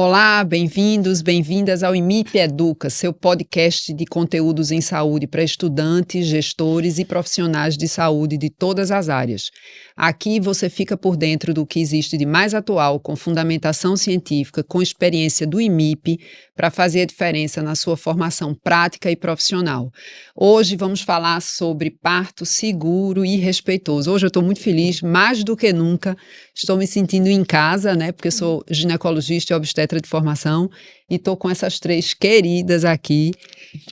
Olá, bem-vindos, bem-vindas ao IMIP Educa, seu podcast de conteúdos em saúde para estudantes, gestores e profissionais de saúde de todas as áreas. Aqui você fica por dentro do que existe de mais atual, com fundamentação científica, com experiência do IMIP, para fazer a diferença na sua formação prática e profissional. Hoje vamos falar sobre parto seguro e respeitoso. Hoje eu estou muito feliz, mais do que nunca, estou me sentindo em casa, né? Porque eu sou ginecologista e obstetra de formação e estou com essas três queridas aqui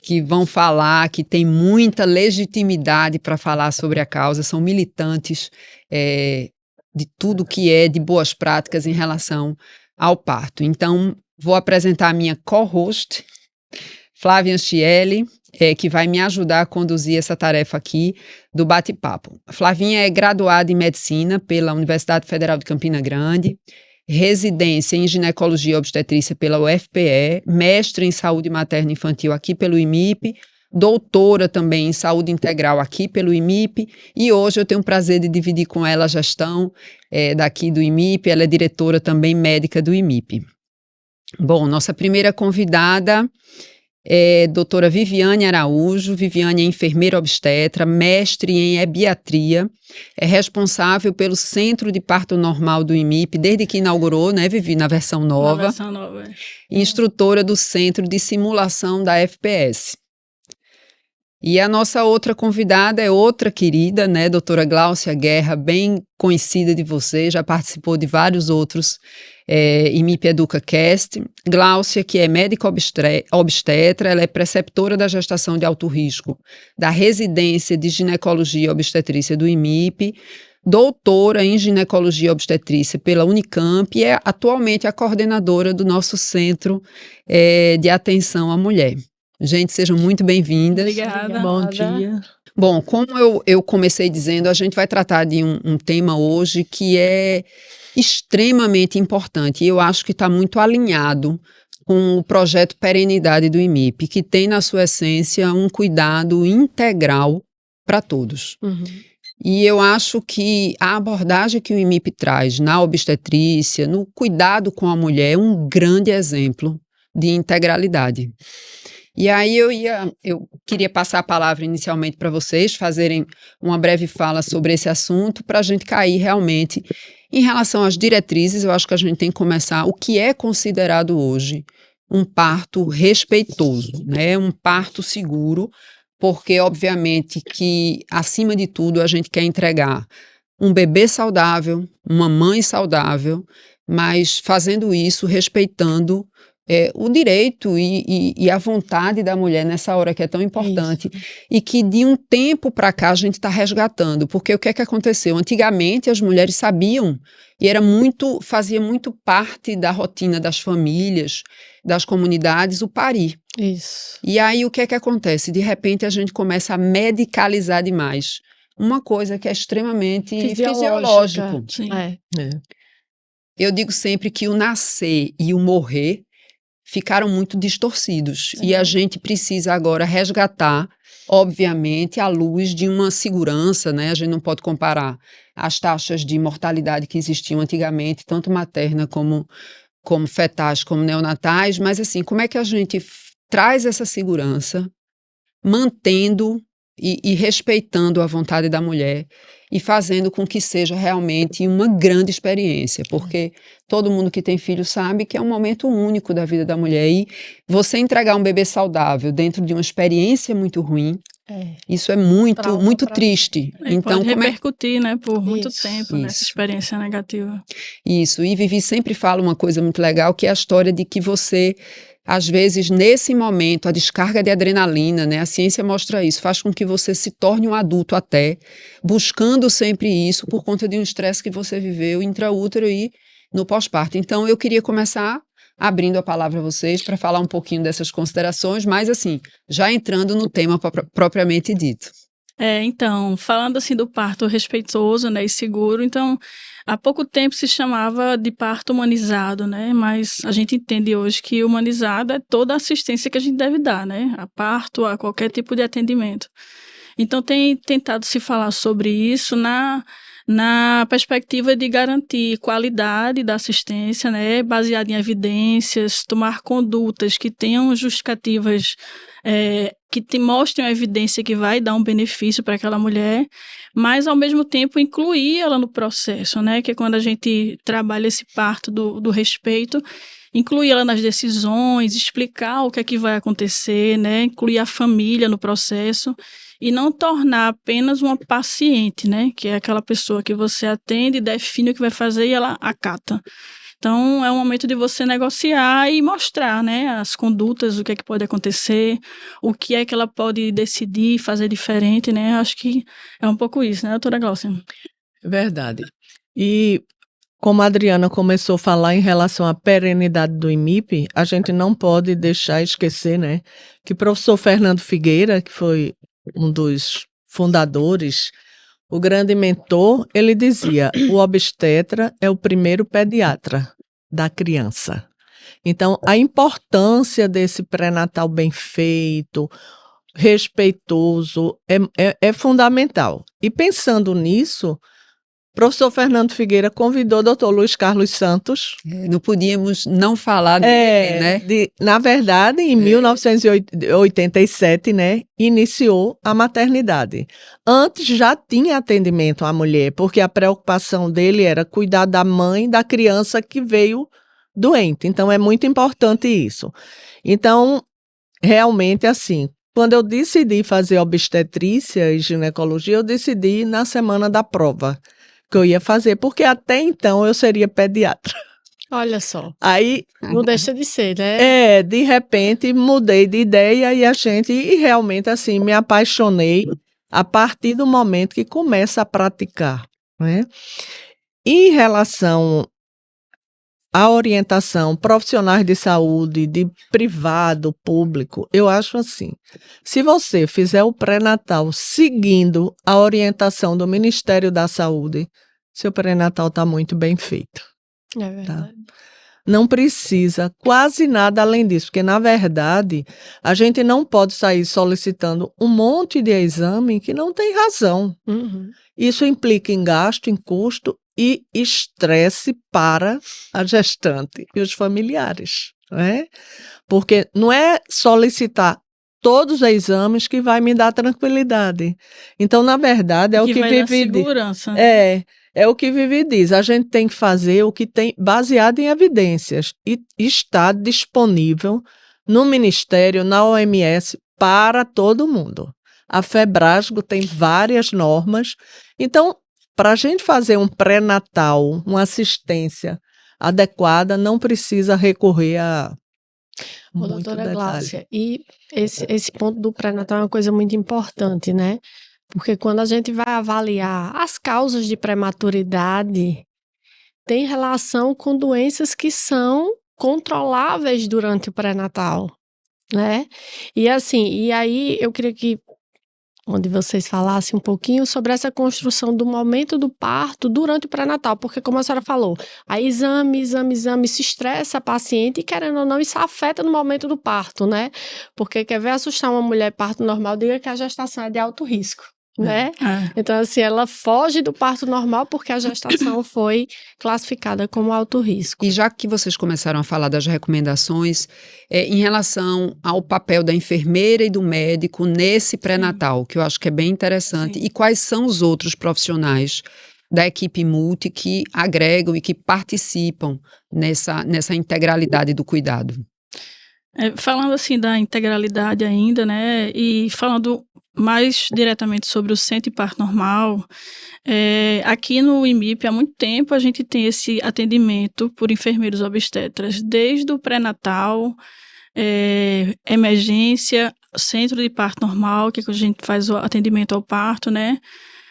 que vão falar, que tem muita legitimidade para falar sobre a causa, são militantes de tudo que é de boas práticas em relação ao parto. Então, vou apresentar a minha co-host, Flávia Anchieli, que vai me ajudar a conduzir essa tarefa aqui do bate-papo. Flavinha é graduada em Medicina pela Universidade Federal de Campina Grande, residência em Ginecologia e Obstetrícia pela UFPE, mestre em Saúde Materna e Infantil aqui pelo IMIP, doutora também em Saúde Integral aqui pelo IMIP, e hoje eu tenho o prazer de dividir com ela a gestão daqui do IMIP. Ela é diretora também médica do IMIP. Bom, nossa primeira convidada é doutora Viviane Araújo. Viviane é enfermeira obstetra, mestre em ebiatria, é responsável pelo Centro de Parto Normal do IMIP, desde que inaugurou, né, Vivi, na versão nova. Na versão nova. Instrutora do Centro de Simulação da FPS. E a nossa outra convidada é outra querida, né, doutora Gláucia Guerra, bem conhecida de você, já participou de vários outros IMIP Educa Cast. Gláucia, que é médica obstetra, ela é preceptora da gestação de alto risco da residência de ginecologia e obstetrícia do IMIP, doutora em ginecologia e obstetrícia pela Unicamp e é atualmente a coordenadora do nosso Centro de Atenção à Mulher. Gente, sejam muito bem-vindas. Obrigada. Bom dia. Bom, como eu comecei dizendo, a gente vai tratar de um tema hoje que é extremamente importante e eu acho que está muito alinhado com o projeto Perenidade do IMIP, que tem na sua essência um cuidado integral para todos. Uhum. E eu acho que a abordagem que o IMIP traz na obstetrícia, no cuidado com a mulher, é um grande exemplo de integralidade. E aí eu queria passar a palavra inicialmente para vocês, fazerem uma breve fala sobre esse assunto, para a gente cair realmente em relação às diretrizes. Eu acho que a gente tem que começar o que é considerado hoje um parto respeitoso, né? Um parto seguro, porque obviamente que, acima de tudo, a gente quer entregar um bebê saudável, uma mãe saudável, mas fazendo isso respeitando o direito e a vontade da mulher nessa hora que é tão importante. Isso. E que de um tempo para cá a gente está resgatando, porque o que é que aconteceu? Antigamente as mulheres sabiam e fazia muito parte da rotina das famílias, das comunidades, o parir. Isso. E aí o que é que acontece? De repente a gente começa a medicalizar demais. Uma coisa que é extremamente fisiológico. Sim. Eu digo sempre que o nascer e o morrer ficaram muito distorcidos. E a gente precisa agora resgatar, obviamente, à luz de uma segurança, né? A gente não pode comparar as taxas de mortalidade que existiam antigamente, tanto materna como fetais, como neonatais, mas assim, como é que a gente traz essa segurança, mantendo e respeitando a vontade da mulher e fazendo com que seja realmente uma grande experiência, porque todo mundo que tem filho sabe que é um momento único da vida da mulher e você entregar um bebê saudável dentro de uma experiência muito ruim, isso é muito triste. Então, pode repercutir, né, por muito tempo nessa experiência negativa. Isso, e Vivi sempre fala uma coisa muito legal, que é a história de que você, às vezes, nesse momento, a descarga de adrenalina, né, a ciência mostra isso, faz com que você se torne um adulto até, buscando sempre isso por conta de um estresse que você viveu intraútero e no pós-parto. Então, eu queria começar abrindo a palavra a vocês para falar um pouquinho dessas considerações, mas assim, já entrando no tema propriamente dito. Então, falando assim do parto respeitoso, né, e seguro, então, há pouco tempo se chamava de parto humanizado, né, mas a gente entende hoje que humanizado é toda a assistência que a gente deve dar, né, a parto, a qualquer tipo de atendimento. Então, tem tentado se falar sobre isso na perspectiva de garantir qualidade da assistência, né, baseada em evidências, tomar condutas que tenham justificativas, que mostrem a evidência que vai dar um benefício para aquela mulher, mas ao mesmo tempo incluir ela no processo, né, que é quando a gente trabalha esse parto do respeito, incluir ela nas decisões, explicar o que é que vai acontecer, né, incluir a família no processo, e não tornar apenas uma paciente, né? Que é aquela pessoa que você atende, define o que vai fazer e ela acata. Então, é um momento de você negociar e mostrar, né? As condutas, o que é que pode acontecer, o que é que ela pode decidir, fazer diferente, né? Acho que é um pouco isso, né, doutora Glaucia? Verdade. E como a Adriana começou a falar em relação à perenidade do IMIP, a gente não pode deixar esquecer, né? Que o professor Fernando Figueira, que foi um dos fundadores, o grande mentor, ele dizia: o obstetra é o primeiro pediatra da criança. Então, a importância desse pré-natal bem feito, respeitoso, é fundamental. E pensando nisso, o professor Fernando Figueira convidou o doutor Luiz Carlos Santos. Não podíamos não falar dele, né? Na verdade, em 1987, né, iniciou a maternidade. Antes já tinha atendimento à mulher, porque a preocupação dele era cuidar da mãe da criança que veio doente. Então, é muito importante isso. Então, realmente, assim, quando eu decidi fazer obstetrícia e ginecologia, eu decidi na semana da prova que eu ia fazer, porque até então eu seria pediatra. Olha só. Aí não deixa de ser, né? De repente mudei de ideia e realmente assim me apaixonei a partir do momento que começa a praticar, né? Em relação à orientação, profissionais de saúde, de privado, público, eu acho assim, se você fizer o pré-natal seguindo a orientação do Ministério da Saúde, seu pré-natal está muito bem feito. É verdade. Tá? Não precisa quase nada além disso, porque, na verdade, a gente não pode sair solicitando um monte de exame que não tem razão. Uhum. Isso implica em gasto, em custo e estresse para a gestante e os familiares, né? Porque não é solicitar todos os exames que vai me dar tranquilidade. Então, na verdade, é o que vai dar segurança. É o que Vivi diz, a gente tem que fazer o que tem baseado em evidências e está disponível no Ministério, na OMS, para todo mundo. A Febrasgo tem várias normas. Então, para a gente fazer um pré-natal, uma assistência adequada, não precisa recorrer a muito doutora detalhe. Gláucia, e esse ponto do pré-natal é uma coisa muito importante, né? Porque quando a gente vai avaliar as causas de prematuridade, tem relação com doenças que são controláveis durante o pré-natal, né? E assim, e aí eu queria que onde vocês falassem um pouquinho sobre essa construção do momento do parto durante o pré-natal, porque como a senhora falou, a exame, se estressa a paciente e querendo ou não, isso afeta no momento do parto, né? Porque quer ver assustar uma mulher parto normal, diga que a gestação é de alto risco. Né? Então, assim, ela foge do parto normal porque a gestação foi classificada como alto risco. E já que vocês começaram a falar das recomendações, em relação ao papel da enfermeira e do médico nesse pré-natal, que eu acho que é bem interessante, e quais são os outros profissionais da equipe multi que agregam e que participam nessa integralidade do cuidado? Falando assim da integralidade ainda, né, e falando mais diretamente sobre o centro de parto normal, aqui no IMIP há muito tempo a gente tem esse atendimento por enfermeiros obstetras, desde o pré-natal, emergência, centro de parto normal, que a gente faz o atendimento ao parto, né,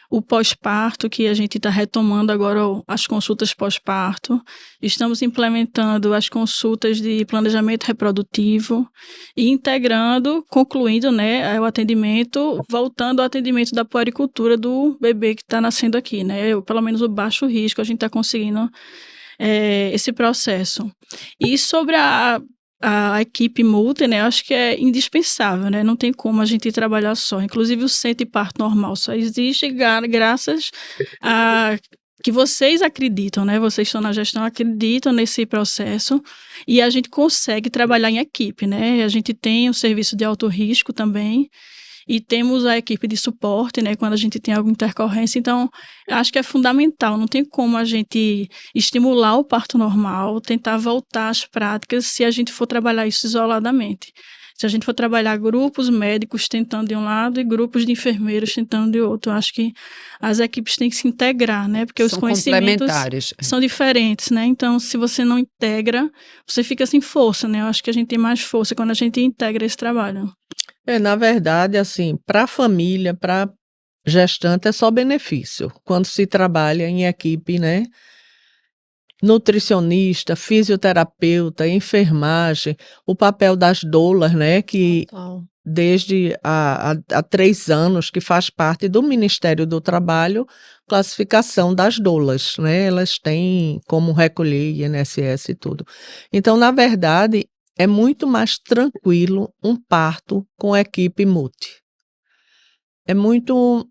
o pós-parto, que a gente está retomando agora as consultas pós-parto. Estamos implementando as consultas de planejamento reprodutivo e integrando, concluindo, né, o atendimento, voltando ao atendimento da puericultura do bebê que está nascendo aqui, né? Pelo menos o baixo risco, a gente está conseguindo esse processo. E sobre a equipe multi, né, eu acho que é indispensável, né, não tem como a gente trabalhar só. Inclusive o centro de parto normal só existe graças a que vocês acreditam, né, vocês estão na gestão, acreditam nesse processo e a gente consegue trabalhar em equipe, né, a gente tem o serviço de alto risco também, e temos a equipe de suporte, né, quando a gente tem alguma intercorrência. Então, acho que é fundamental, não tem como a gente estimular o parto normal, tentar voltar às práticas se a gente for trabalhar isso isoladamente. Se a gente for trabalhar grupos médicos tentando de um lado e grupos de enfermeiros tentando de outro, eu acho que as equipes têm que se integrar, né, porque os conhecimentos são diferentes, né, então se você não integra, você fica sem força, né, eu acho que a gente tem mais força quando a gente integra esse trabalho. Na verdade, assim, para a família, para gestante, é só benefício. Quando se trabalha em equipe, né? Nutricionista, fisioterapeuta, enfermagem, o papel das doulas, né? Que desde há 3 anos que faz parte do Ministério do Trabalho, classificação das doulas, né? Elas têm como recolher INSS e tudo. Então, na verdade, é muito mais tranquilo um parto com equipe multi. É muito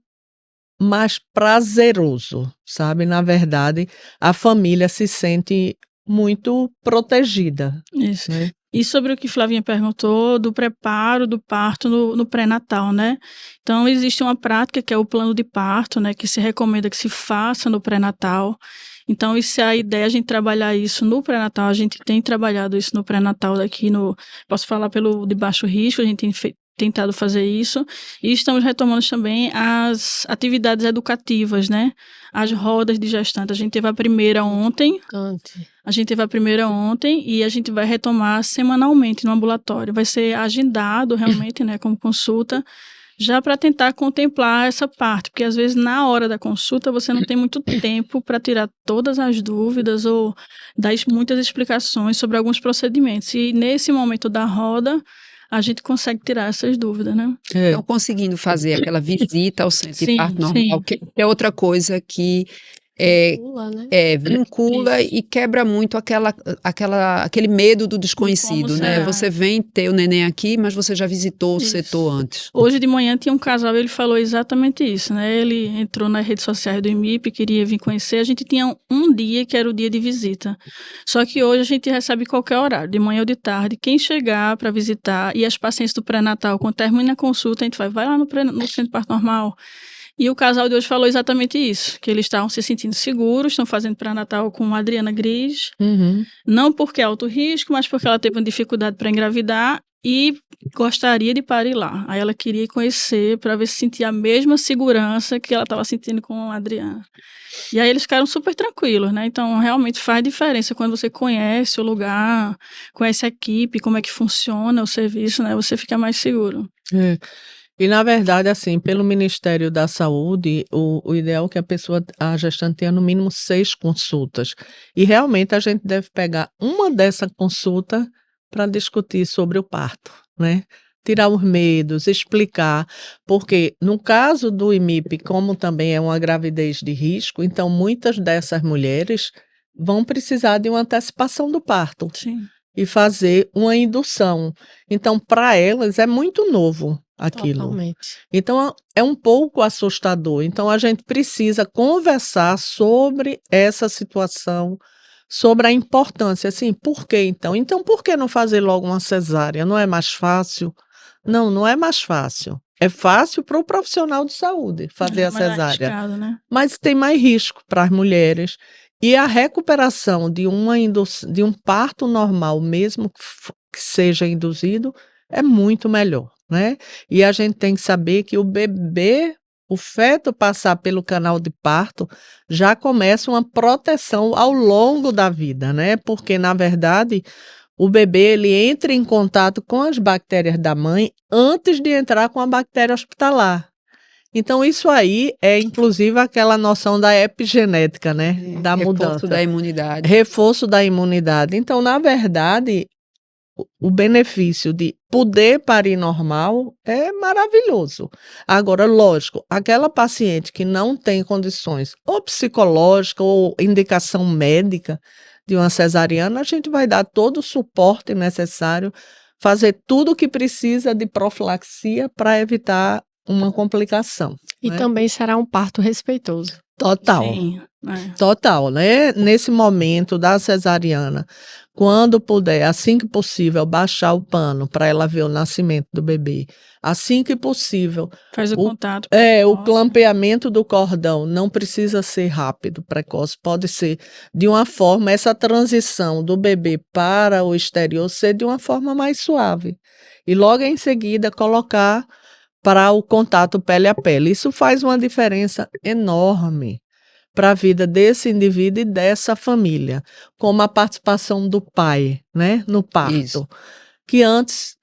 mais prazeroso, sabe? Na verdade, a família se sente muito protegida. Isso. Né? E sobre o que Flavinha perguntou, do preparo do parto no pré-natal, né? Então, existe uma prática que é o plano de parto, né? Que se recomenda que se faça no pré-natal. Então, isso é a ideia, a gente trabalhar isso no pré-natal. A gente tem trabalhado isso no pré-natal aqui posso falar pelo de baixo risco, a gente tem tentado fazer isso. E estamos retomando também as atividades educativas, né? As rodas de gestante. A gente teve a primeira ontem. E a gente vai retomar semanalmente no ambulatório. Vai ser agendado realmente, né, como consulta, já para tentar contemplar essa parte, porque às vezes na hora da consulta você não tem muito tempo para tirar todas as dúvidas ou dar muitas explicações sobre alguns procedimentos. E nesse momento da roda, a gente consegue tirar essas dúvidas, né? Então, conseguindo fazer aquela visita ao centro de parto normal, que é outra coisa que vincula e quebra muito aquele medo do desconhecido, né? Você vem ter o neném aqui, mas você já visitou o setor antes. Hoje de manhã tinha um casal, ele falou exatamente isso, né? Ele entrou nas redes sociais do IMIP, queria vir conhecer. A gente tinha um dia que era o dia de visita. Só que hoje a gente recebe qualquer horário, de manhã ou de tarde. Quem chegar para visitar, e as pacientes do pré-natal, quando termina a consulta, a gente vai lá no centro de parto normal. E o casal de hoje falou exatamente isso, que eles estavam se sentindo seguros, estão fazendo pré-natal com a Adriana Gris, não porque é alto risco, mas porque ela teve uma dificuldade para engravidar e gostaria de parir lá. Aí ela queria conhecer para ver se sentia a mesma segurança que ela estava sentindo com a Adriana. E aí eles ficaram super tranquilos, né? Então, realmente faz diferença quando você conhece o lugar, conhece a equipe, como é que funciona o serviço, né? Você fica mais seguro. E, na verdade, assim, pelo Ministério da Saúde, o ideal é que a gestante tenha no mínimo 6 consultas. E, realmente, a gente deve pegar uma dessa consulta para discutir sobre o parto, né? Tirar os medos, explicar. Porque, no caso do IMIP, como também é uma gravidez de risco, então, muitas dessas mulheres vão precisar de uma antecipação do parto. Sim. E fazer uma indução. Então, para elas, é muito novo aquilo. Totalmente. Então, é um pouco assustador. Então, a gente precisa conversar sobre essa situação, sobre a importância. Assim, por quê, então? Então, por que não fazer logo uma cesárea? Não é mais fácil? Não, não é mais fácil. É fácil para o profissional de saúde fazer a cesárea. Arriscado, né? Mas tem mais risco para as mulheres. E a recuperação de um parto normal, mesmo que seja induzido, é muito melhor, né? E a gente tem que saber que o feto passar pelo canal de parto, já começa uma proteção ao longo da vida, né? Porque, na verdade, o bebê ele entra em contato com as bactérias da mãe antes de entrar com a bactéria hospitalar. Então, isso aí é, inclusive, aquela noção da epigenética, né? Da mudança. Reforço da imunidade. Reforço da imunidade. Então, na verdade, o benefício de poder parir normal é maravilhoso. Agora, lógico, aquela paciente que não tem condições ou psicológicas ou indicação médica, de uma cesariana, a gente vai dar todo o suporte necessário, fazer tudo o que precisa de profilaxia para evitar uma complicação. E né? também será um parto respeitoso. Total. Sim, Total, né? Nesse momento da cesariana, quando puder, assim que possível, baixar o pano para ela ver o nascimento do bebê. Assim que possível. Faz o contato. O clampeamento do cordão não precisa ser rápido, precoce. Pode ser de uma forma, essa transição do bebê para o exterior ser de uma forma mais suave. E logo em seguida colocar para o contato pele a pele. Isso faz uma diferença enorme para a vida desse indivíduo e dessa família, como a participação do pai, né, no parto, Isso. que antes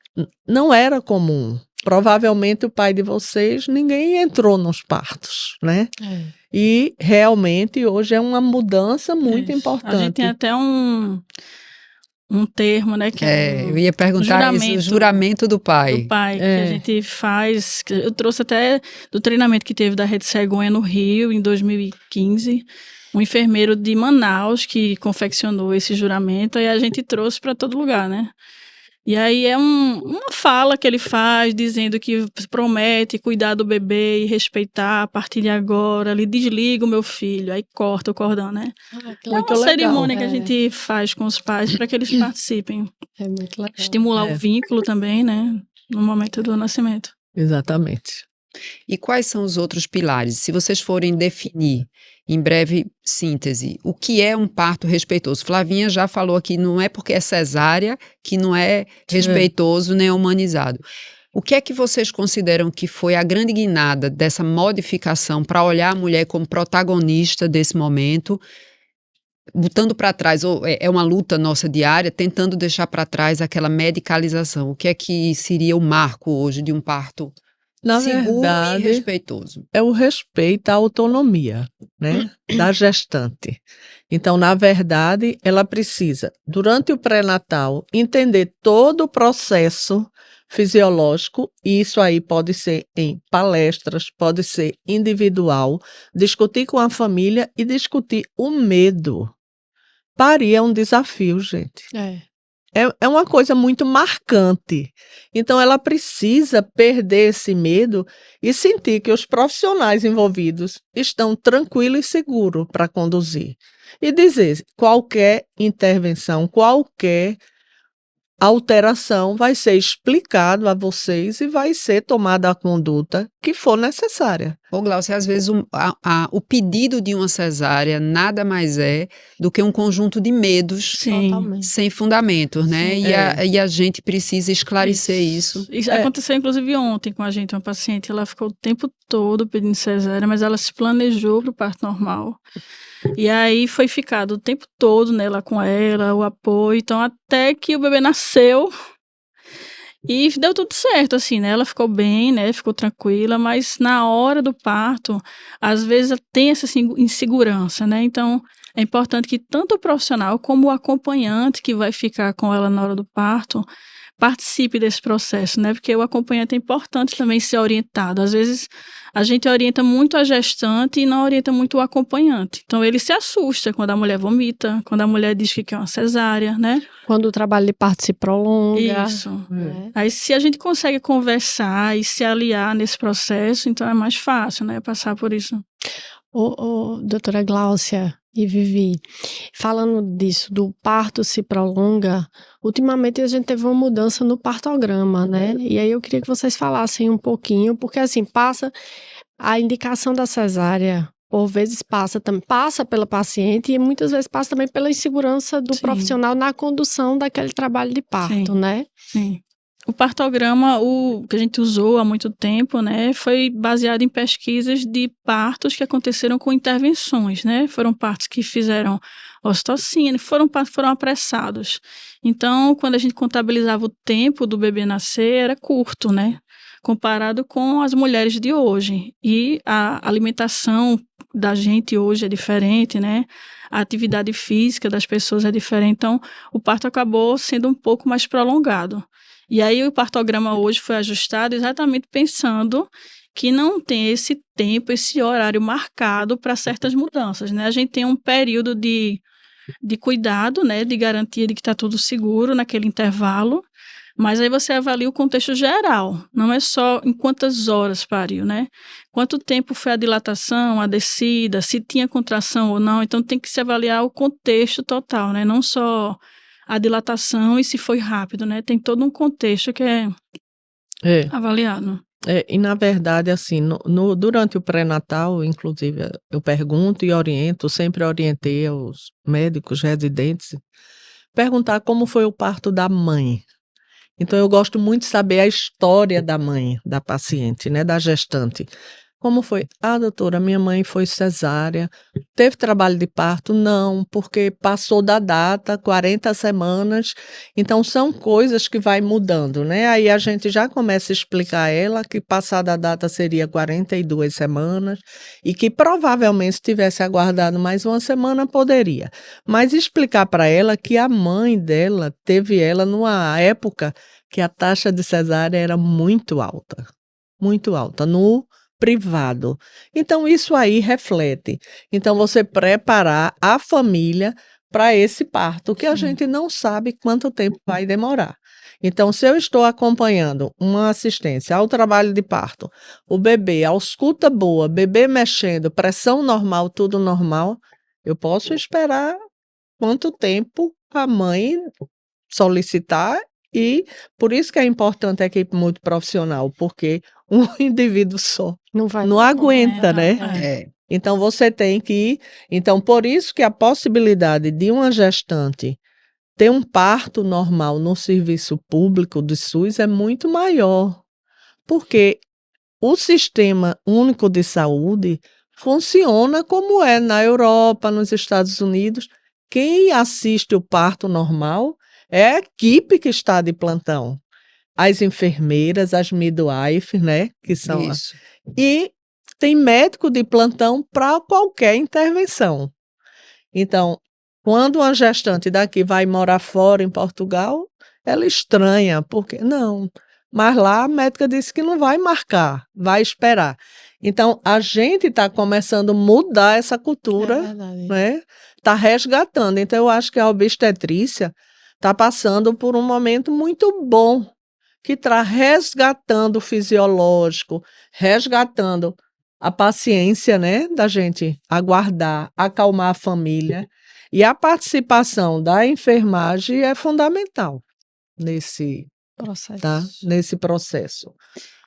não era comum. Provavelmente o pai de vocês, ninguém entrou nos partos, né? E realmente hoje é uma mudança muito importante. A gente tem até um termo, né? Que eu ia perguntar isso, o juramento do pai. Do pai, que a gente faz. Eu trouxe até do treinamento que teve da Rede Cegonha no Rio, em 2015, um enfermeiro de Manaus que confeccionou esse juramento, e a gente trouxe para todo lugar, né? E aí é uma fala que ele faz, dizendo que promete cuidar do bebê e respeitar a partir de agora, ele desliga o meu filho, aí corta o cordão, né? É uma cerimônia que a gente faz com os pais para que eles participem. É muito legal. Estimular o vínculo também, né? No momento do nascimento. Exatamente. E quais são os outros pilares? Se vocês forem definir, em breve síntese, o que é um parto respeitoso? Flavinha já falou aqui, não é porque é cesárea que não é respeitoso nem humanizado. O que é que vocês consideram que foi a grande guinada dessa modificação para olhar a mulher como protagonista desse momento, botando para trás, ou é uma luta nossa diária, tentando deixar para trás aquela medicalização? O que é que seria o marco hoje de um parto Na seguro verdade, e respeitoso? É o respeito à autonomia, né, da gestante. Então, na verdade, ela precisa, durante o pré-natal, entender todo o processo fisiológico, e isso aí pode ser em palestras, pode ser individual, discutir com a família e discutir o medo. Parir é um desafio, gente. É uma coisa muito marcante. Então, ela precisa perder esse medo e sentir que os profissionais envolvidos estão tranquilos e seguros para conduzir. E dizer, qualquer intervenção, qualquer alteração vai ser explicado a vocês e vai ser tomada a conduta que for necessária. Ô, Glaucia, às vezes o pedido de uma cesárea nada mais é do que um conjunto de medos sem fundamentos, né? E a gente precisa esclarecer isso. Isso aconteceu, inclusive, ontem com a gente, uma paciente, ela ficou o tempo todo pedindo cesárea, mas ela se planejou para o parto normal. E aí foi ficado o tempo todo, né, lá com ela, o apoio, então até que o bebê nasceu e deu tudo certo, assim, né, ela ficou bem, né, ficou tranquila, mas na hora do parto, às vezes tem essa insegurança, né, então é importante que tanto o profissional como o acompanhante que vai ficar com ela na hora do parto participe desse processo, né? Porque o acompanhante é importante também ser orientado. Às vezes a gente orienta muito a gestante e não orienta muito o acompanhante. Então ele se assusta quando a mulher vomita, quando a mulher diz que quer uma cesárea, né? Quando o trabalho de parto se prolonga. Isso. Aí se a gente consegue conversar e se aliar nesse processo, então é mais fácil, né? Passar por isso. Doutora Gláucia e Vivi, falando disso, do parto se prolonga, ultimamente a gente teve uma mudança no partograma, né? E aí eu queria que vocês falassem um pouquinho, porque assim, passa a indicação da cesárea, por vezes passa pela paciente e muitas vezes passa também pela insegurança do profissional na condução daquele trabalho de parto, né? Sim. O partograma, o que a gente usou há muito tempo, né, foi baseado em pesquisas de partos que aconteceram com intervenções, né? Foram partos que fizeram ocitocina, foram apressados. Então, quando a gente contabilizava o tempo do bebê nascer, era curto, né? Comparado com as mulheres de hoje. E a alimentação da gente hoje é diferente, né? A atividade física das pessoas é diferente. Então, o parto acabou sendo um pouco mais prolongado. E aí o partograma hoje foi ajustado exatamente pensando que não tem esse tempo, esse horário marcado para certas mudanças, né? A gente tem um período de de cuidado, né, de garantia de que está tudo seguro naquele intervalo, mas aí você avalia o contexto geral, não é só em quantas horas pariu, né? Quanto tempo foi a dilatação, a descida, se tinha contração ou não, então tem que se avaliar o contexto total, né? Não só a dilatação e se foi rápido, né? Tem todo um contexto que é avaliado. E na verdade, assim, durante o pré-natal, inclusive, eu pergunto e oriento, sempre orientei aos médicos residentes, perguntar como foi o parto da mãe. Então, eu gosto muito de saber a história da mãe, da paciente, né, da gestante. Como foi? Ah, doutora, minha mãe foi cesárea. Teve trabalho de parto? Não, porque passou da data, 40 semanas. Então, são coisas que vai mudando, né? Aí a gente já começa a explicar a ela que passada a data seria 42 semanas e que provavelmente se tivesse aguardado mais uma semana, poderia. Mas explicar para ela que a mãe dela teve ela numa época que a taxa de cesárea era muito alta no privado. Então, isso aí reflete. Então, você preparar a família para esse parto, que a gente não sabe quanto tempo vai demorar. Então, se eu estou acompanhando uma assistência ao trabalho de parto, o bebê, a ausculta boa, bebê mexendo, pressão normal, tudo normal, eu posso esperar quanto tempo a mãe solicitar. E por isso que é importante a equipe multiprofissional, porque um indivíduo só não aguenta, né? Então, você tem que ir. Então, por isso que a possibilidade de uma gestante ter um parto normal no serviço público do SUS é muito maior, porque o Sistema Único de Saúde funciona como é na Europa, nos Estados Unidos. Quem assiste o parto normal é a equipe que está de plantão. As enfermeiras, as midwives, né? Que são e tem médico de plantão para qualquer intervenção. Então, quando uma gestante daqui vai morar fora em Portugal, ela estranha, porque não. Mas lá a médica disse que não vai marcar, vai esperar. Então, a gente está começando a mudar essa cultura, né? Está resgatando. Então, eu acho que a obstetrícia está passando por um momento muito bom, que está resgatando o fisiológico, resgatando a paciência, né, da gente aguardar, acalmar a família. E a participação da enfermagem é fundamental nesse processo.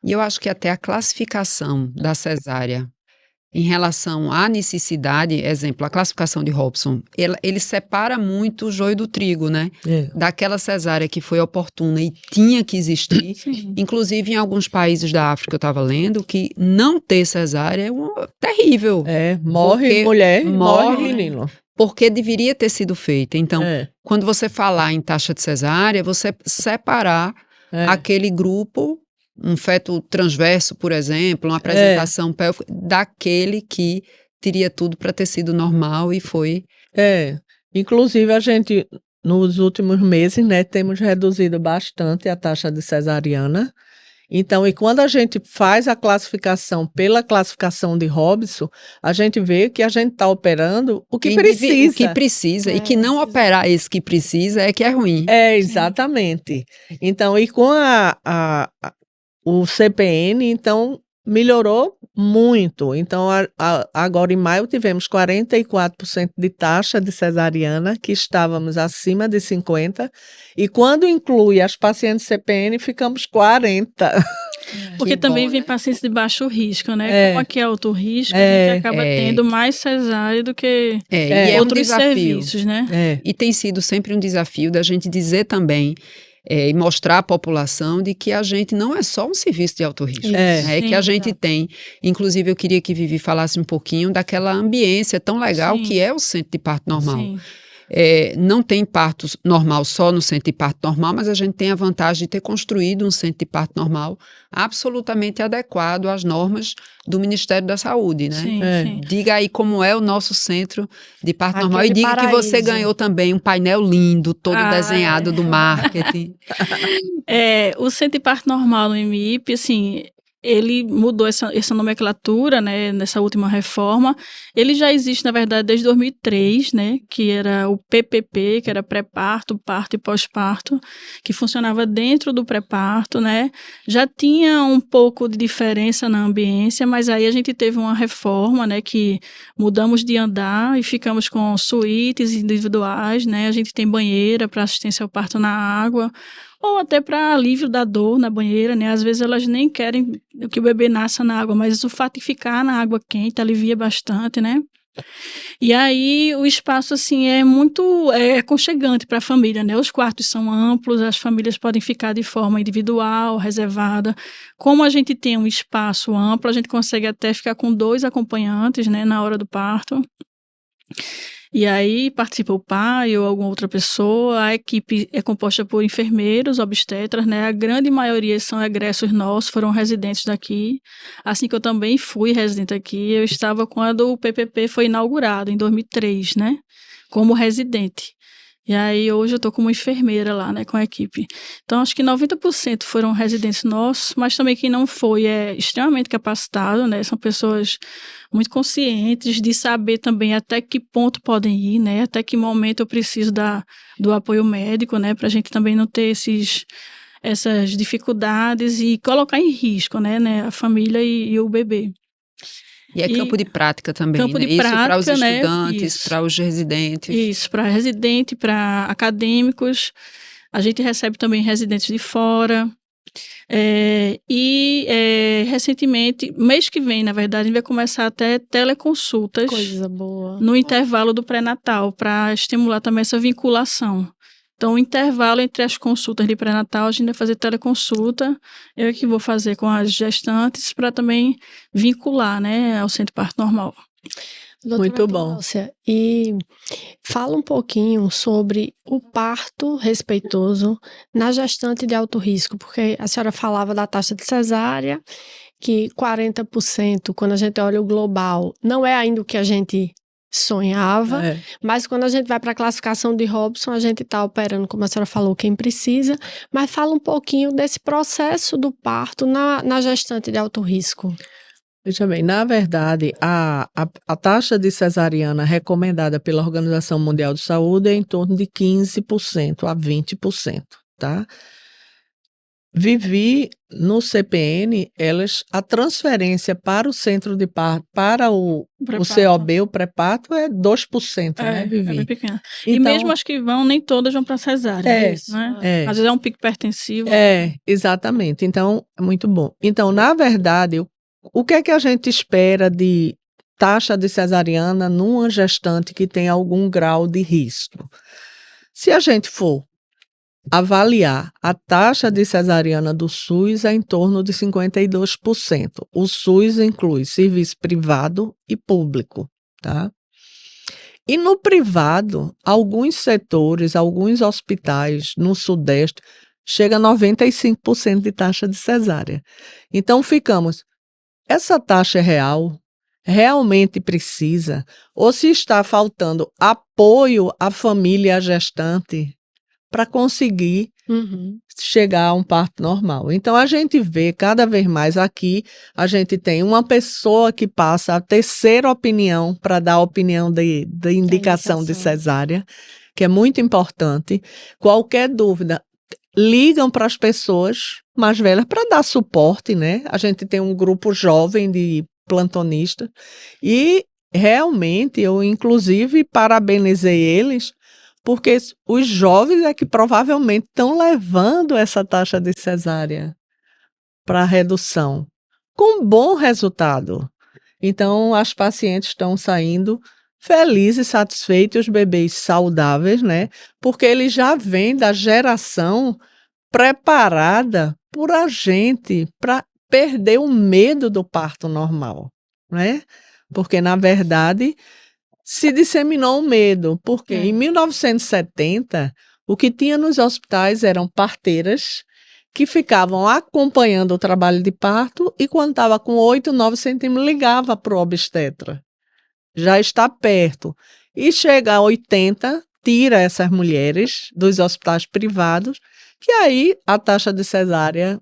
E eu acho que até a classificação da cesárea em relação à necessidade, exemplo, a classificação de Hobson, ele separa muito o joio do trigo, né? Daquela cesárea que foi oportuna e tinha que existir. Sim. Inclusive, em alguns países da África, eu estava lendo, que não ter cesárea é terrível. Morre mulher, morre menino. Porque deveria ter sido feita. Então, quando você falar em taxa de cesárea, você separar aquele grupo, um feto transverso, por exemplo, uma apresentação pélvica, daquele que teria tudo para ter sido normal e foi. Inclusive, a gente, nos últimos meses, né, temos reduzido bastante a taxa de cesariana. Então, e quando a gente faz a classificação pela classificação de Hobson, a gente vê que a gente está operando o que precisa. O que precisa, e que não operar esse que precisa é que é ruim. Exatamente. Então, e com o CPN, então, melhorou muito. Então, agora em maio tivemos 44% de taxa de cesariana, que estávamos acima de 50%, e quando inclui as pacientes CPN, ficamos 40%. Porque também vem pacientes de baixo risco, né? Como aqui é alto risco, a gente acaba tendo mais cesárea do que outros serviços, né? E tem sido sempre um desafio da gente dizer também e mostrar à população de que a gente não é só um serviço de alto risco, né? Que a gente tem. Inclusive, eu queria que Vivi falasse um pouquinho daquela ambiência tão legal que é o centro de parto normal. Sim. Não tem parto normal só no centro de parto normal, mas a gente tem a vantagem de ter construído um centro de parto normal absolutamente adequado às normas do Ministério da Saúde, né? Sim. Diga aí como é o nosso centro de parto normal e Aquele diga que você paraíso. ganhou também um painel lindo, todo desenhado do marketing. O centro de parto normal no MIP, assim, ele mudou essa nomenclatura, né, nessa última reforma. Ele já existe, na verdade, desde 2003, né, que era o PPP, que era pré-parto, parto e pós-parto, que funcionava dentro do pré-parto, né. Já tinha um pouco de diferença na ambiência, mas aí a gente teve uma reforma, né, que mudamos de andar e ficamos com suítes individuais, né. A gente tem banheira para assistência ao parto na água, ou até para alívio da dor na banheira, né? Às vezes elas nem querem que o bebê nasça na água, mas o fato de ficar na água quente alivia bastante, né? E aí o espaço, assim, é muito aconchegante para a família, né? Os quartos são amplos, as famílias podem ficar de forma individual, reservada. Como a gente tem um espaço amplo, a gente consegue até ficar com 2 acompanhantes, né, na hora do parto. E aí participa o pai ou alguma outra pessoa. A equipe é composta por enfermeiros, obstetras, né? A grande maioria são egressos nossos, foram residentes daqui. Assim que eu também fui residente aqui, eu estava quando o PPP foi inaugurado, em 2003, né? Como residente. E aí hoje eu estou como enfermeira lá, né, com a equipe. Então acho que 90% foram residentes nossos, mas também quem não foi é extremamente capacitado, né? São pessoas muito conscientes de saber também até que ponto podem ir, né? Até que momento eu preciso do apoio médico, né? Para a gente também não ter essas dificuldades e colocar em risco, né? A família e o bebê. E é campo de prática também, campo né? de Isso prática, para os estudantes, né? para os residentes. Isso, para residente, para acadêmicos. A gente recebe também residentes de fora. Recentemente, mês que vem, na verdade, a gente vai começar até teleconsultas. Coisa boa. No intervalo do pré-natal, para estimular também essa vinculação. Então, o intervalo entre as consultas de pré-natal, a gente vai fazer teleconsulta. Eu que vou fazer com as gestantes para também vincular, né, ao centro de parto normal. Doutora Muito bom. Gláucia, e fala um pouquinho sobre o parto respeitoso na gestante de alto risco, porque a senhora falava da taxa de cesárea, que 40%, quando a gente olha o global, não é ainda o que a gente sonhava, mas quando a gente vai para a classificação de Robson, a gente está operando, como a senhora falou, quem precisa, mas fala um pouquinho desse processo do parto na gestante de alto risco. Veja bem, na verdade, a taxa de cesariana recomendada pela Organização Mundial de Saúde é em torno de 15% a 20%, tá? Vivi no CPN, a transferência para o centro de parto, para o COB, o pré-parto, é 2%, né, Vivi? É bem pequeno. Então, e mesmo as que vão, nem todas vão para cesárea. Né? Às vezes é um pico hipertensivo. Exatamente. Então, é muito bom. Então, na verdade, o que é que a gente espera de taxa de cesariana numa gestante que tem algum grau de risco? Se a gente for avaliar a taxa de cesariana do SUS é em torno de 52%. O SUS inclui serviço privado e público, tá? E no privado, alguns setores, alguns hospitais no Sudeste, chega a 95% de taxa de cesárea. Então, essa taxa é real? Realmente precisa? Ou se está faltando apoio à família e à gestante para conseguir chegar a um parto normal. Então, a gente vê cada vez mais aqui, a gente tem uma pessoa que passa a terceira opinião para dar a opinião de indicação de cesárea, que é muito importante. Qualquer dúvida, ligam para as pessoas mais velhas para dar suporte, né? A gente tem um grupo jovem de plantonistas e realmente eu, inclusive, parabenizei eles, porque os jovens é que provavelmente estão levando essa taxa de cesárea para redução, com bom resultado. Então, as pacientes estão saindo felizes, satisfeitos, os bebês saudáveis, né? Porque eles já vêm da geração preparada por a gente para perder o medo do parto normal, né? Porque, na verdade, se disseminou o medo, porque em 1970, o que tinha nos hospitais eram parteiras que ficavam acompanhando o trabalho de parto e quando estava com 8, 9 centímetros, ligava para o obstetra. Já está perto. E chega a 80, tira essas mulheres dos hospitais privados, que aí a taxa de cesárea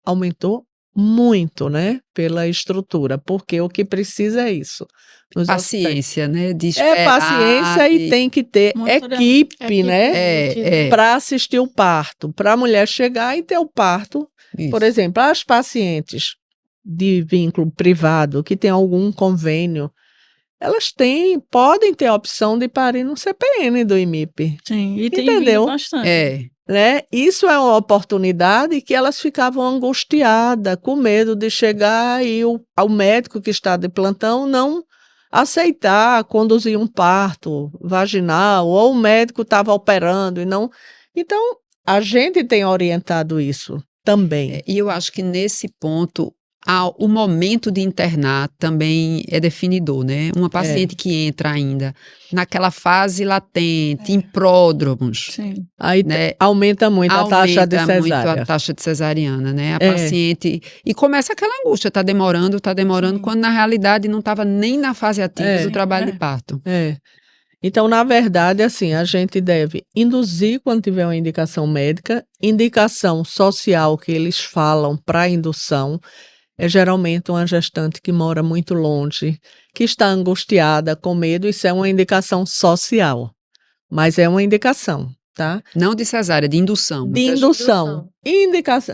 aumentou muito, né, pela estrutura, porque o que precisa é isso. Nos Paciência, né? De hospitais. É paciência e tem que ter equipe, né, para assistir o parto, para a mulher chegar e ter o parto. Isso. Por exemplo, as pacientes de vínculo privado que tem algum convênio, elas podem ter a opção de parir no CPN do IMIP. Sim, e tem entendeu? vindo bastante. Né? Isso é uma oportunidade que elas ficavam angustiadas, com medo de chegar e o médico que está de plantão não aceitar conduzir um parto vaginal, ou o médico estava operando e não. Então, a gente tem orientado isso também. E eu acho que nesse ponto o momento de internar também é definidor, né? Uma paciente que entra ainda naquela fase latente, em pródromos. Sim. Aí né? Aumenta muito a taxa de cesárea. Aumenta muito a taxa de cesariana, né? A paciente... E começa aquela angústia, tá demorando, Sim. quando na realidade não estava nem na fase ativa do trabalho de parto. Então, na verdade, assim, a gente deve induzir quando tiver uma indicação médica, indicação social que eles falam para indução, é geralmente uma gestante que mora muito longe, que está angustiada, com medo, isso é uma indicação social, mas é uma indicação, tá? Não de cesárea, de indução. De indução.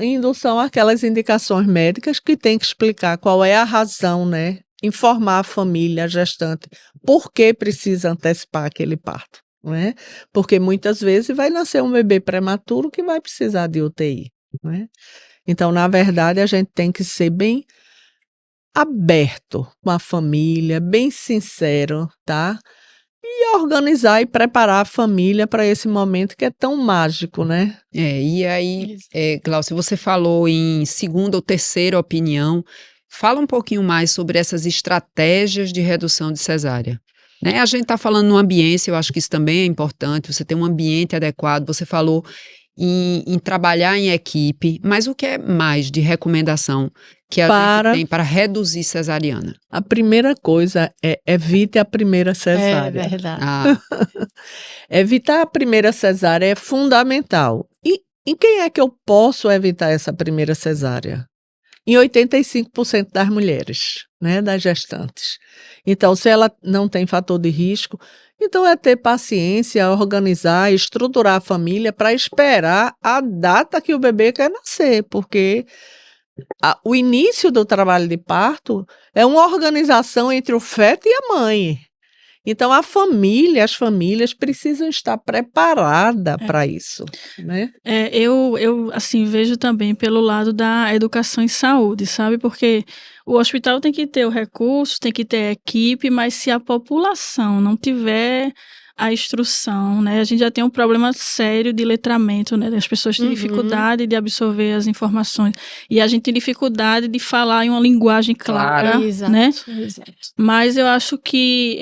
Indução, aquelas indicações médicas que tem que explicar qual é a razão, né? Informar a família, a gestante, por que precisa antecipar aquele parto, né? Porque muitas vezes vai nascer um bebê prematuro que vai precisar de UTI, né? Então, na verdade, a gente tem que ser bem aberto com a família, bem sincero, tá? E organizar e preparar a família para esse momento que é tão mágico, né? E aí, Glaucia, você falou em segunda ou terceira opinião. Fala um pouquinho mais sobre essas estratégias de redução de cesárea. Né? A gente está falando no ambiente, eu acho que isso também é importante, você ter um ambiente adequado, você falou em trabalhar em equipe, mas o que é mais de recomendação que a gente tem para reduzir cesariana? A primeira coisa é evite a primeira cesárea. É verdade. Evitar a primeira cesárea é fundamental. E em quem é que eu posso evitar essa primeira cesárea? Em 85% das mulheres, né, das gestantes. Então, se ela não tem fator de risco, então é ter paciência, organizar, estruturar a família para esperar a data que o bebê quer nascer, porque o início do trabalho de parto é uma organização entre o feto e a mãe. Então, as famílias precisam estar preparadas para isso, né? Eu assim, vejo também pelo lado da educação em saúde, sabe? Porque o hospital tem que ter o recurso, tem que ter a equipe, mas se a população não tiver a instrução, né? A gente já tem um problema sério de letramento, né? As pessoas têm dificuldade de absorver as informações. E a gente tem dificuldade de falar em uma linguagem clara, né? Exato. Mas eu acho que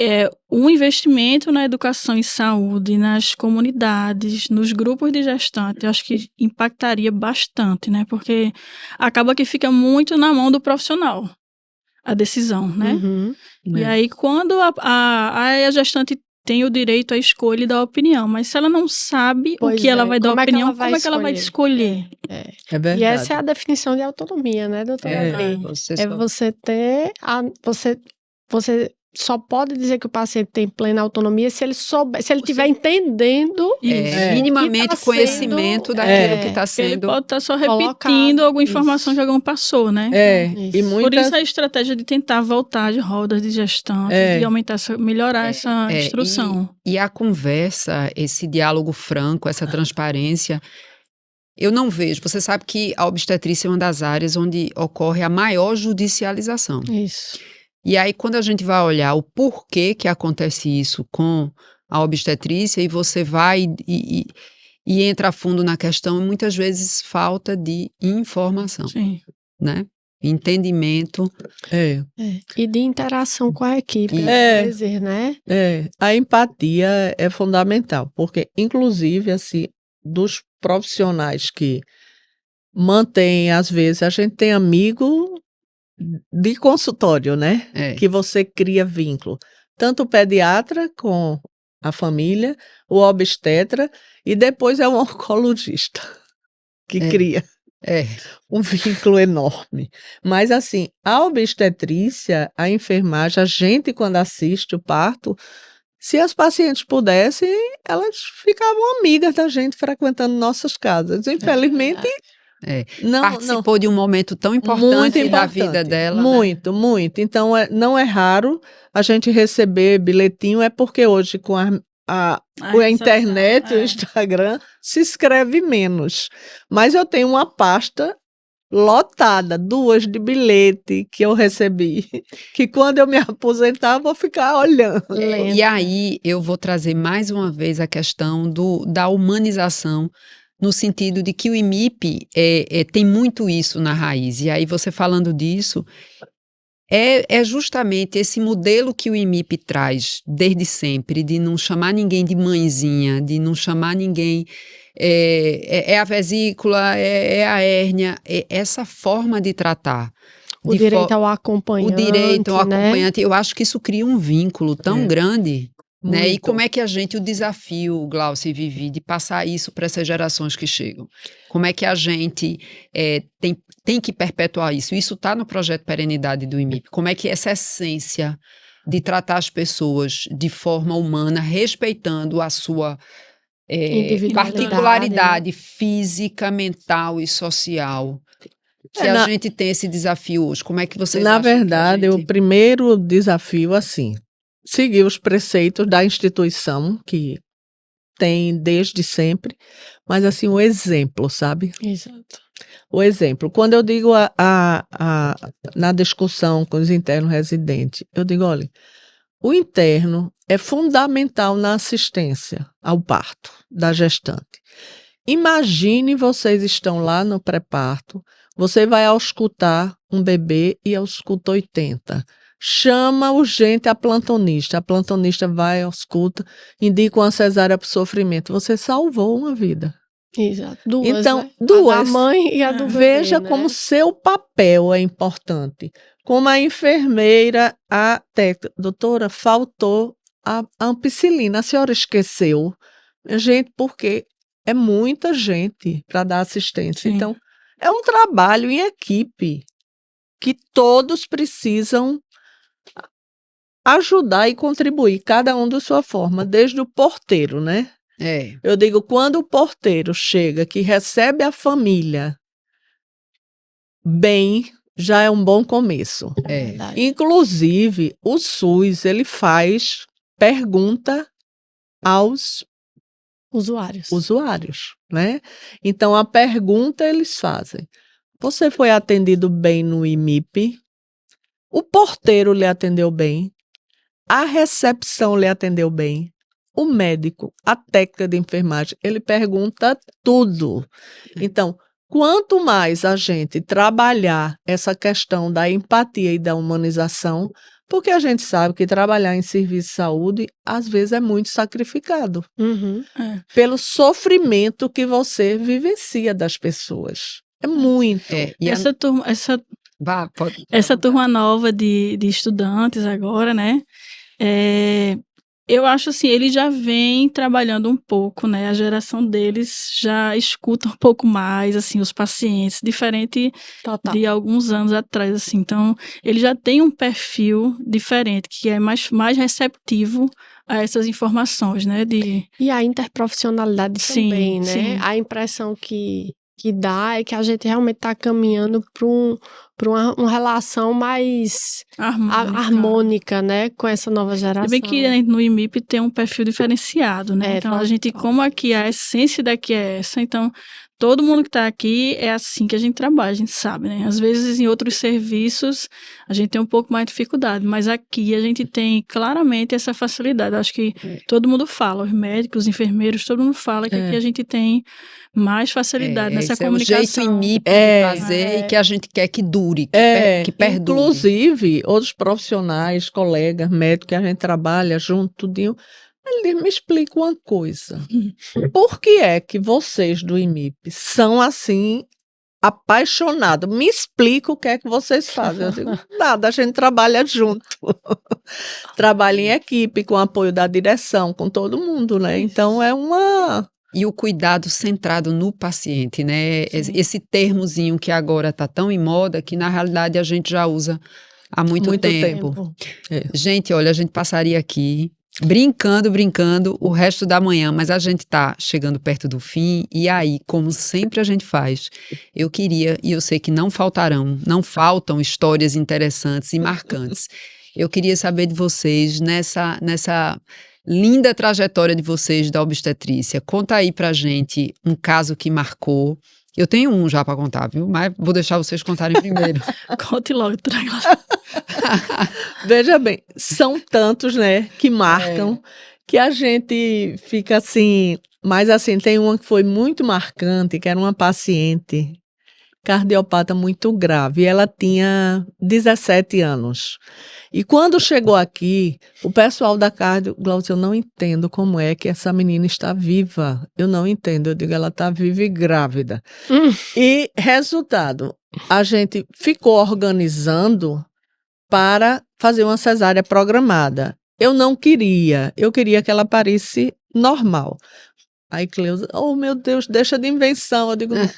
o investimento na educação em saúde, nas comunidades, nos grupos de gestantes, eu acho que impactaria bastante, né? Porque acaba que fica muito na mão do profissional a decisão, né? E aí, quando a gestante tem o direito à escolha e da opinião, mas se ela não sabe o que ela vai dar opinião, como é que ela vai escolher? É verdade. E essa é a definição de autonomia, né, doutora? Você ter você só pode dizer que o paciente tem plena autonomia se ele souber, se ele estiver entendendo minimamente conhecimento daquilo que está sendo. Ele pode estar só repetindo alguma informação que alguém passou, né? Por isso a estratégia de tentar voltar de rodas de gestão, de aumentar, melhorar essa instrução. E a conversa, esse diálogo franco, essa transparência, eu não vejo. Você sabe que a obstetrícia é uma das áreas onde ocorre a maior judicialização. Isso. E aí, quando a gente vai olhar o porquê que acontece isso com a obstetrícia, e você vai e entra a fundo na questão, muitas vezes falta de informação, né? Entendimento. E de interação com a equipe, dizer, né? A empatia é fundamental, porque, inclusive, assim, dos profissionais que mantêm, às vezes, a gente tem amigo de consultório, né? Que você cria vínculo. Tanto o pediatra com a família, o obstetra, e depois é um oncologista que cria. É. Um vínculo enorme. Mas, assim, a obstetrícia, a enfermagem, a gente, quando assiste o parto, se as pacientes pudessem, elas ficavam amigas da gente frequentando nossas casas. Infelizmente, É. não. Participou de um momento tão Muito importante da vida importante. dela. Muito, né? Muito. Então, não é raro a gente receber bilhetinho, é porque hoje, com a internet, o Instagram, se escreve menos. Mas eu tenho uma pasta lotada, 2 de bilhete que eu recebi, que quando eu me aposentar, eu vou ficar olhando. E aí, eu vou trazer mais uma vez a questão da humanização, no sentido de que o IMIP tem muito isso na raiz. E aí, você falando disso, é justamente esse modelo que o IMIP traz desde sempre, de não chamar ninguém de mãezinha, de não chamar ninguém... É a vesícula, é a hérnia, essa forma de tratar. O direito ao acompanhante. O direito ao né? acompanhante, eu acho que isso cria um vínculo tão grande. Né? E Muito. como é que o desafio, Glaucia e Vivi, de passar isso para essas gerações que chegam? Como é que a gente tem que perpetuar isso? Isso está no projeto Perenidade do IMIP. Como é que essa essência de tratar as pessoas de forma humana, respeitando a sua particularidade física, mental e social, que a gente tem esse desafio hoje? Como é que vocês acham? Na verdade, o primeiro desafio, assim, seguir os preceitos da instituição, que tem desde sempre, mas, assim, o exemplo, sabe? Exato. O exemplo. Quando eu digo na discussão com os internos residentes, eu digo, olha, o interno é fundamental na assistência ao parto da gestante. Imagine vocês estão lá no pré-parto, você vai auscultar um bebê e ausculta 80. Chama urgente a plantonista vai, ausculta, indica uma cesárea para o sofrimento. Você salvou uma vida. Exato. Duas, então, né? duas. A da mãe e a do bebê, Veja, né? como seu papel é importante. Como a enfermeira, a técnica. Doutora, faltou a ampicilina. A senhora esqueceu? Gente, porque é muita gente para dar assistência. Sim. Então, é um trabalho em equipe que todos precisam ajudar e contribuir, cada um da sua forma, desde o porteiro, né? Eu digo, quando o porteiro chega, que recebe a família bem, já é um bom começo. Inclusive, o SUS, ele faz pergunta aos usuários, né? Então, a pergunta eles fazem: você foi atendido bem no IMIP? O porteiro lhe atendeu bem? A recepção lhe atendeu bem? O médico, a técnica de enfermagem, ele pergunta tudo. Então, quanto mais a gente trabalhar essa questão da empatia e da humanização, porque a gente sabe que trabalhar em serviço de saúde, às vezes, é muito sacrificado. Pelo sofrimento que você vivencia das pessoas. É muito. E essa turma nova de estudantes agora, né? Eu acho assim, eles já vêm trabalhando um pouco, né? A geração deles já escuta um pouco mais, assim, os pacientes, diferente de alguns anos atrás, assim. Então, ele já tem um perfil diferente, que é mais receptivo a essas informações, né? E a interprofissionalidade também, né? Sim. A impressão que dá é que a gente realmente está caminhando para uma relação mais harmônica, né, com essa nova geração. Se bem que no IMIP tem um perfil diferenciado, né? Então, a gente, como aqui a essência daqui é essa, então todo mundo que está aqui é assim que a gente trabalha, a gente sabe, né? Às vezes em outros serviços a gente tem um pouco mais de dificuldade, mas aqui a gente tem claramente essa facilidade. Acho que todo mundo fala, os médicos, os enfermeiros, todo mundo fala que aqui a gente tem mais facilidade nessa comunicação. É o jeito IMIP de fazer e que a gente quer que dure, que perdure. Inclusive, outros profissionais, colegas, médicos que a gente trabalha junto, tudinho, ele me explica uma coisa. Por que é que vocês do IMIP são assim apaixonados? Me explica o que é que vocês fazem. Eu digo, nada, a gente trabalha junto. Trabalha em equipe, com apoio da direção, com todo mundo, né? Então é uma E o cuidado centrado no paciente, né? Esse termozinho que agora está tão em moda que, na realidade, a gente já usa há muito tempo. Gente, olha, a gente passaria aqui brincando o resto da manhã, mas a gente está chegando perto do fim e aí, como sempre a gente faz, eu queria, e eu sei que não faltam histórias interessantes e marcantes. Eu queria saber de vocês nessa linda trajetória de vocês da obstetrícia. Conta aí pra gente um caso que marcou. Eu tenho um já para contar, viu? Mas vou deixar vocês contarem primeiro. Conte logo, traga. Veja bem, são tantos, né, que marcam, que a gente fica assim, mas assim, tem uma que foi muito marcante, que era uma paciente cardiopata muito grave, e ela tinha 17 anos. E quando chegou aqui, o pessoal da cardio, Glaucia, eu não entendo como é que essa menina está viva. Eu não entendo. Eu digo, ela está viva e grávida. E, resultado, a gente ficou organizando para fazer uma cesárea programada. Eu não queria. Eu queria que ela parisse normal. Aí, Cleusa, oh, meu Deus, deixa de invenção. Eu digo, não.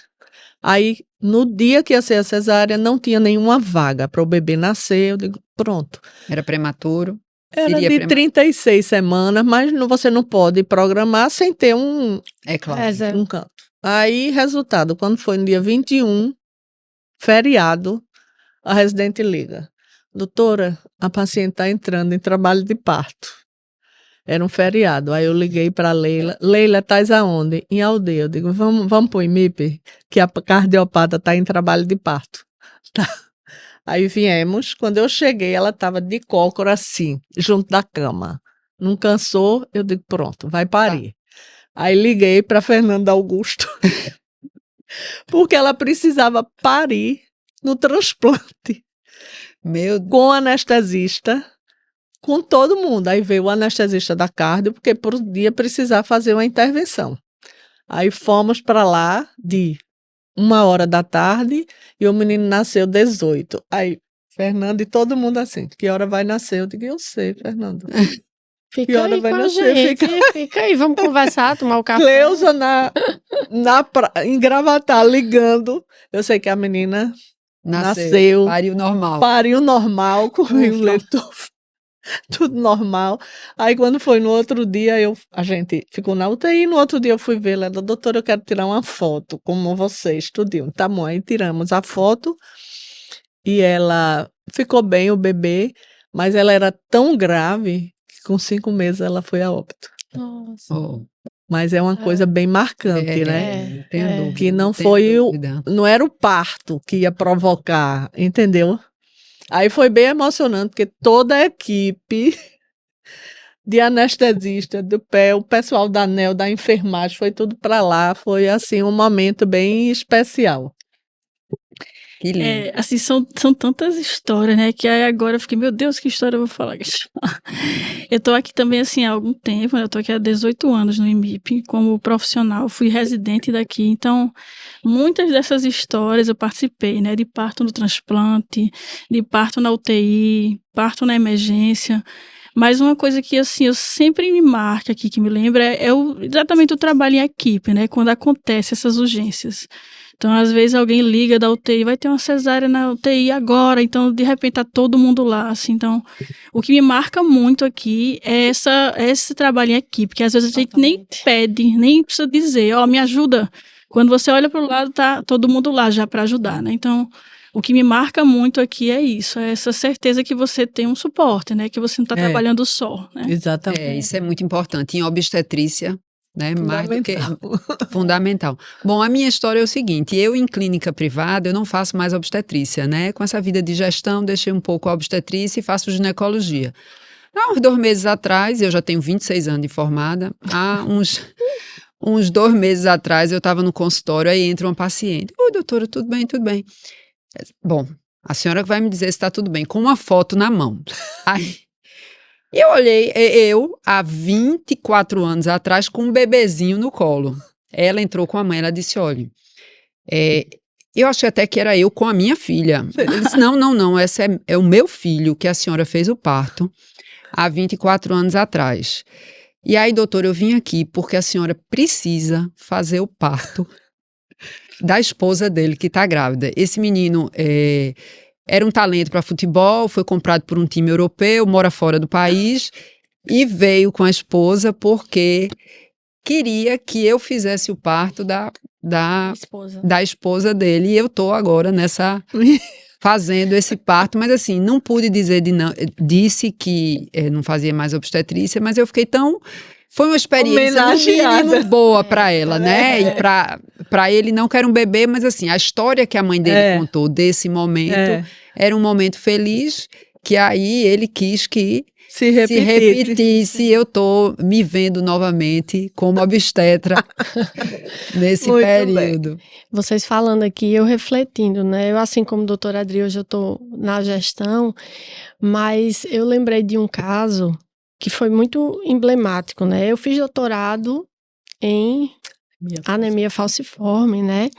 Aí, no dia que ia ser a cesárea, não tinha nenhuma vaga para o bebê nascer. Eu digo, pronto. Era prematuro? Era de 36 semanas, mas você não pode programar sem ter um canto. Aí, resultado, quando foi no dia 21, feriado, a residente liga. Doutora, a paciente está entrando em trabalho de parto. Era um feriado. Aí eu liguei para Leila. Leila, estás aonde? Em Aldeia. Eu digo, vamos para o IMIP, que a cardiopata está em trabalho de parto. Tá. Aí viemos. Quando eu cheguei, ela estava de cócora assim, junto da cama. Não cansou, eu digo, pronto, vai parir. Tá. Aí liguei para Fernanda Augusto, porque ela precisava parir no transplante. Com anestesista, com todo mundo. Aí veio o anestesista da cardio, porque por dia precisar fazer uma intervenção. Aí fomos para lá de 1h da tarde e o menino nasceu 18. Aí, Fernando e todo mundo assim, que hora vai nascer? Eu digo, eu sei, Fernando. Fica que hora aí vai com nascer? A gente. Fica aí, vamos conversar, tomar o café. Cleusa em Gravatar, ligando. Eu sei que a menina nasceu. Pariu normal, comigo tudo normal. Aí quando foi no outro dia, a gente ficou na UTI, no outro dia eu fui ver ela, doutora, eu quero tirar uma foto, como vocês, tudinho. Tá bom, aí tiramos a foto e ela ficou bem, o bebê, mas ela era tão grave que com 5 meses ela foi a óbito. Nossa. Mas é uma coisa bem marcante, né? Entendo. Que não era o parto que ia provocar, entendeu? Aí foi bem emocionante, porque toda a equipe de anestesista, do pé, o pessoal da ANEL, da enfermagem, foi tudo para lá. Foi, assim, um momento bem especial. Que lindo. Assim, são tantas histórias, né? Que aí agora eu fiquei, meu Deus, que história eu vou falar? Eu tô aqui também, assim, há algum tempo, né? Eu tô aqui há 18 anos no IMIP, como profissional, fui residente daqui, então muitas dessas histórias eu participei, né? De parto no transplante, de parto na UTI, parto na emergência. Mas uma coisa que, assim, eu sempre me marca aqui, que me lembra, é exatamente o trabalho em equipe, né? Quando acontecem essas urgências. Então, às vezes, alguém liga da UTI, vai ter uma cesárea na UTI agora, então, de repente, tá todo mundo lá, assim. Então, o que me marca muito aqui é esse trabalho em equipe, que às vezes a gente nem pede, nem precisa dizer, me ajuda. Quando você olha para o lado, tá todo mundo lá já para ajudar, né? Então, o que me marca muito aqui é isso, é essa certeza que você tem um suporte, né? Que você não está trabalhando só, né? Exatamente. Isso é muito importante. Em obstetrícia, né? Mais do que fundamental. Bom, a minha história é o seguinte, eu em clínica privada, eu não faço mais obstetrícia, né? Com essa vida de gestão, deixei um pouco a obstetrícia e faço ginecologia. Há uns 2 meses atrás, eu já tenho 26 anos de formada, há uns 2 meses atrás eu estava no consultório, aí entra uma paciente. Oi, doutora, tudo bem, tudo bem. Bom, a senhora vai me dizer se está tudo bem, com uma foto na mão. Aí, eu olhei, há 24 anos atrás, com um bebezinho no colo. Ela entrou com a mãe, ela disse, olha, eu achei até que era eu com a minha filha. Ele disse, não, esse é o meu filho, que a senhora fez o parto há 24 anos atrás. E aí, doutora, eu vim aqui porque a senhora precisa fazer o parto da esposa dele, que está grávida. Esse menino era um talento para futebol, foi comprado por um time europeu, mora fora do país e veio com a esposa porque queria que eu fizesse o parto da esposa dele. E eu estou agora fazendo esse parto, mas assim, não pude dizer disse que não fazia mais obstetrícia, mas eu fiquei foi uma experiência no mínimo boa para ela, né? E para ele não quero um bebê, mas assim, a história que a mãe dele contou desse momento era um momento feliz, que aí ele quis que se repetisse. Eu tô me vendo novamente como obstetra nesse Muito período. Bem. Vocês falando aqui, eu refletindo, né? Eu, assim como a doutora Adri, hoje eu tô na gestão, mas eu lembrei de um caso que foi muito emblemático, né? Eu fiz doutorado em anemia falciforme, né?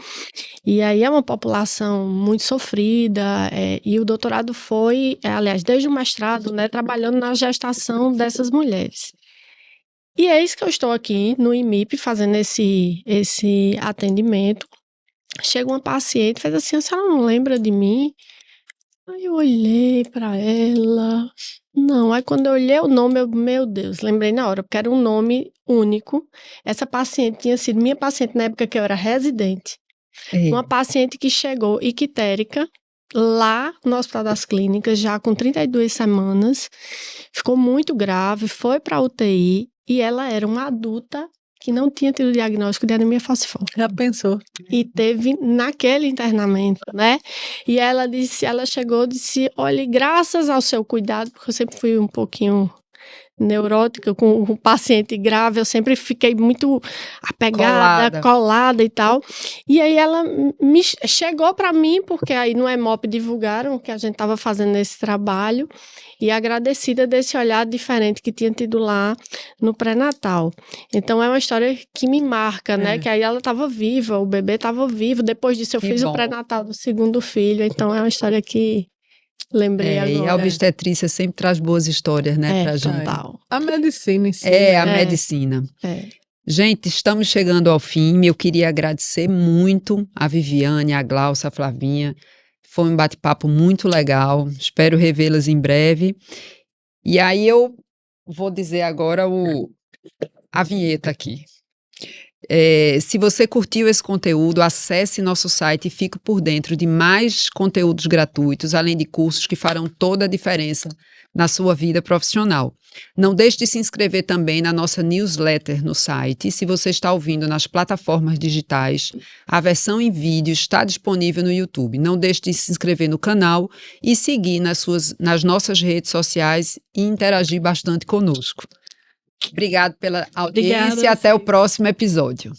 E aí é uma população muito sofrida, e o doutorado foi, aliás, desde o mestrado, né, trabalhando na gestação dessas mulheres. E é isso que eu estou aqui no IMIP fazendo esse atendimento. Chega uma paciente e faz assim: a senhora não lembra de mim? Aí eu olhei para ela, não. Aí quando eu olhei o nome, meu Deus, lembrei na hora, porque era um nome único. Essa paciente tinha sido minha paciente na época que eu era residente. Uma paciente que chegou ictérica lá no Hospital das Clínicas, já com 32 semanas, ficou muito grave, foi para UTI e ela era uma adulta que não tinha tido diagnóstico de anemia falciforme. Já pensou? E teve naquele internamento, né? E ela chegou e disse: olha, graças ao seu cuidado, porque eu sempre fui um pouquinho neurótica com um paciente grave, eu sempre fiquei muito apegada, colada e tal. E aí ela chegou para mim, porque aí no EMOP divulgaram que a gente estava fazendo esse trabalho, e agradecida desse olhar diferente que tinha tido lá no pré-natal. Então é uma história que me marca, né? Que aí ela estava viva, o bebê estava vivo. Depois disso eu fiz o pré-natal do segundo filho, então é uma história que lembrei agora. E a obstetrícia sempre traz boas histórias, né, pra gente. Total. A medicina em si. A medicina. Gente, estamos chegando ao fim. Eu queria agradecer muito a Viviane, a Glaucia, a Flavinha. Foi um bate-papo muito legal. Espero revê-las em breve. E aí eu vou dizer agora a vinheta aqui. Se você curtiu esse conteúdo, acesse nosso site e fique por dentro de mais conteúdos gratuitos, além de cursos que farão toda a diferença na sua vida profissional. Não deixe de se inscrever também na nossa newsletter no site. Se você está ouvindo nas plataformas digitais, a versão em vídeo está disponível no YouTube. Não deixe de se inscrever no canal e seguir nas nossas redes sociais e interagir bastante conosco. Obrigado pela audiência e até o próximo episódio.